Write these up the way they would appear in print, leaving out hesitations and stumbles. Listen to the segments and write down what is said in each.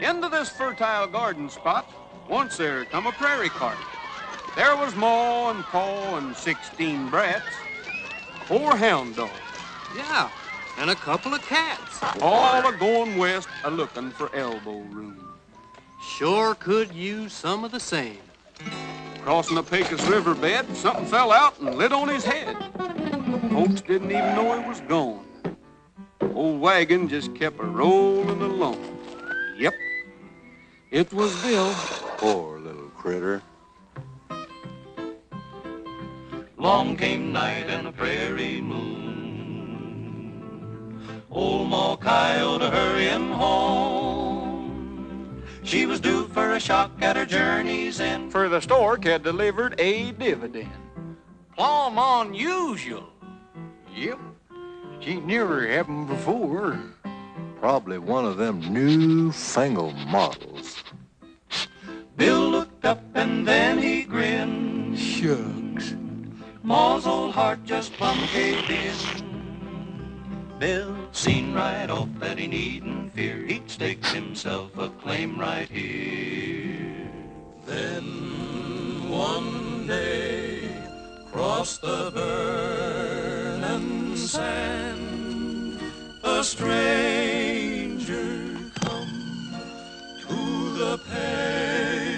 Into this fertile garden spot, once there come a prairie cart. There was Ma and Pa and 16 brats, 4 hound dogs. Yeah, and a couple of cats. All a-going west a-looking for elbow room. Sure could use some of the same. Crossing the Pecos riverbed, something fell out and lit on his head. Folks didn't even know he was gone. Old wagon just kept a-rolling along. Yep, it was Bill. Poor little critter. Long came night and a prairie moon. Old Ma Coyote hurrying home. She was due for a shock at her journey's end, For the stork had delivered a dividend. Plumb unusual. Yep. She never happened before. Probably one of them newfangled models. Bill looked up and then he grinned. Shucks. Ma's old heart just plumb caved in. Bill seen right off that he needn't fear. He'd staked himself a claim right here. Then one day, across the burning sand, a stranger come to the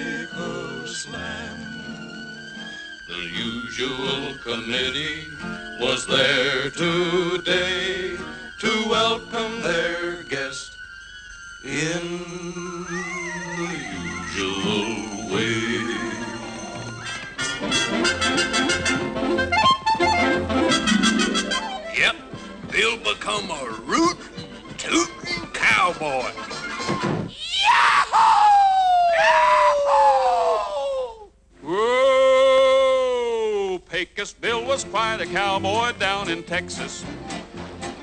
Pecos land. The usual committee was there today to welcome their guest in the usual way. Yep, Bill become a rootin', tootin' cowboy. Yahoo! Whoa! Pecos Bill was quite a cowboy down in Texas,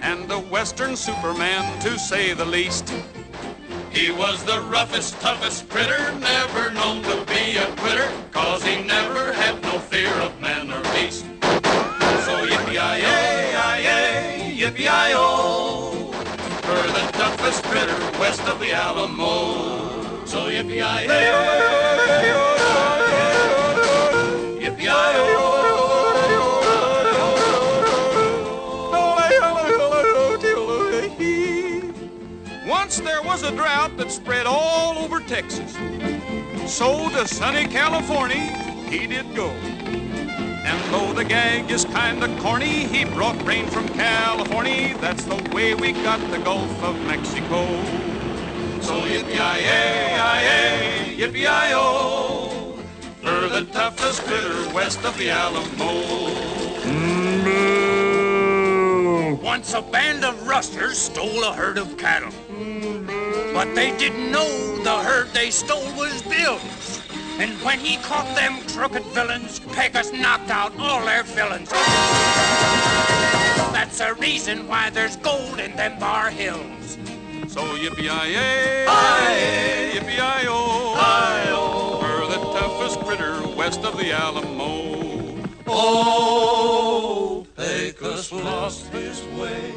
and a western superman, to say the least. He was the roughest, toughest critter, never known to be a quitter, 'cause he never had no fear of man or beast. So yippee-yi-yi, yippee-yi-o, for the toughest critter west of the Alamo. So yippee-yi-yi, yippee-yi-o. Once there was a drought that spread all over Texas. So to sunny California he did go. And though the gag is kinda corny, he brought rain from California. That's the way we got the Gulf of Mexico. So yippee-yi-yi, yippee-yi-o, for the toughest critter west of the Alamo. Once a band of rustlers stole a herd of cattle. But they didn't know the herd they stole was Bill's. And when he caught them crooked villains, Pecos knocked out all their villains. That's the reason why there's gold in them Bar Hills. So yippee-yi-yi, yippee-yi-o, for the toughest critter west of the Alamo. Oh, Pecos lost his way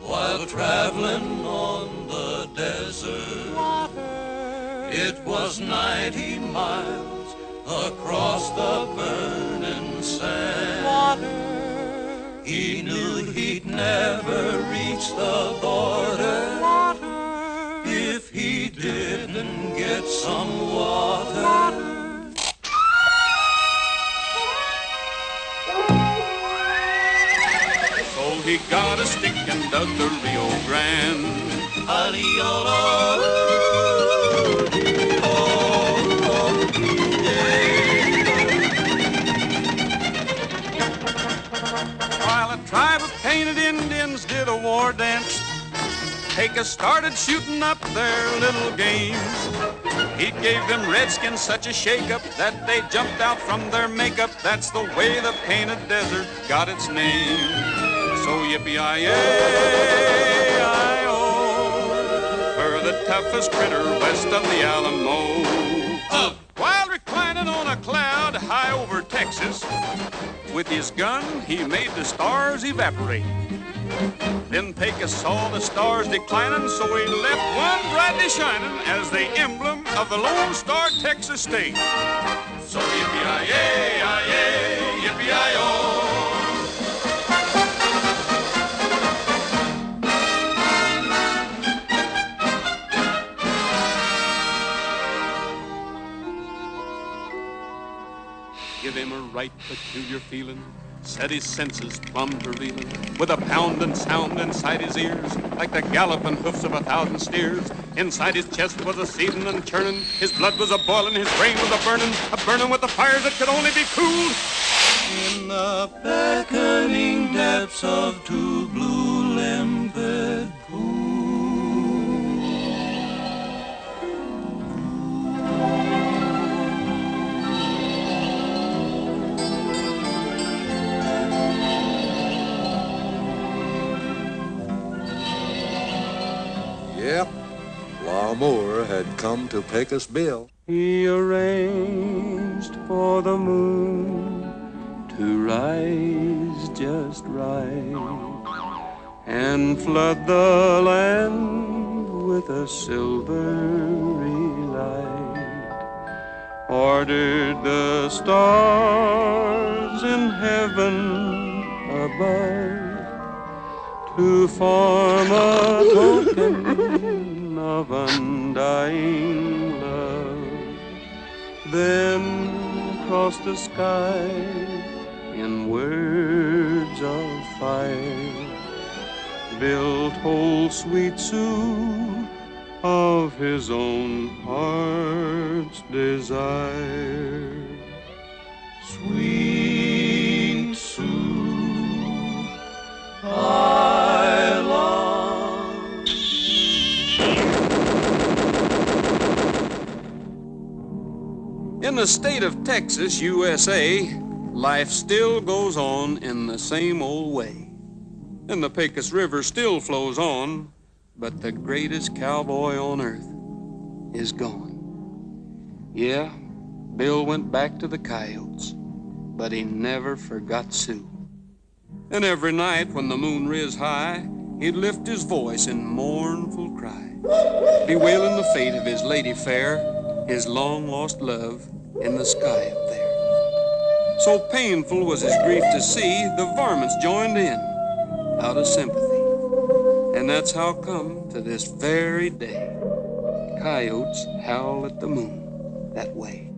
while traveling on the desert. It was 90 miles across the burning sand. He knew he'd never reach the border if he didn't get some water. He got a stick and dug the Rio Grande. While a tribe of painted Indians did a war dance, Pecos started shooting up their little games. He gave them redskins such a shake-up that they jumped out from their makeup. That's the way the painted desert got its name. So yippee-yi-yi-o, for the toughest critter west of the Alamo. While reclining Standing on a cloud high over Texas, with his gun he made the stars evaporate. Then Pecos saw the stars declining, so he left one brightly shining as the emblem of the Lone Star Texas State. So yippee-yi-yay, yippee-yi-oh. Give him a right peculiar feeling, set his senses plumb to reeling, with a pounding sound inside his ears, like the galloping hoofs of 1,000 steers. Inside his chest was a seething and churning, his blood was a-boiling, his brain was a-burning with the fires that could only be cooled in the beckoning depths of two blue limpid pools. Yep, Lange had come to Pecos Bill. He arranged for the moon to rise just right and flood the land with a silvery light. Ordered the stars in heaven above to form a token of undying love. Then across the sky in words of fire, Bill told sweet Sue of his own heart's desire. Sweet Sue, I long. In the state of Texas, USA, life still goes on in the same old way. And the Pecos River still flows on, but the greatest cowboy on earth is gone. Yeah, Bill went back to the coyotes, but he never forgot Sue. And every night when the moon riz high, he'd lift his voice in mournful cry, bewailing the fate of his lady fair, his long-lost love in the sky up there. So painful was his grief to see, the varmints joined in out of sympathy. And that's how come to this very day, coyotes howl at the moon that way.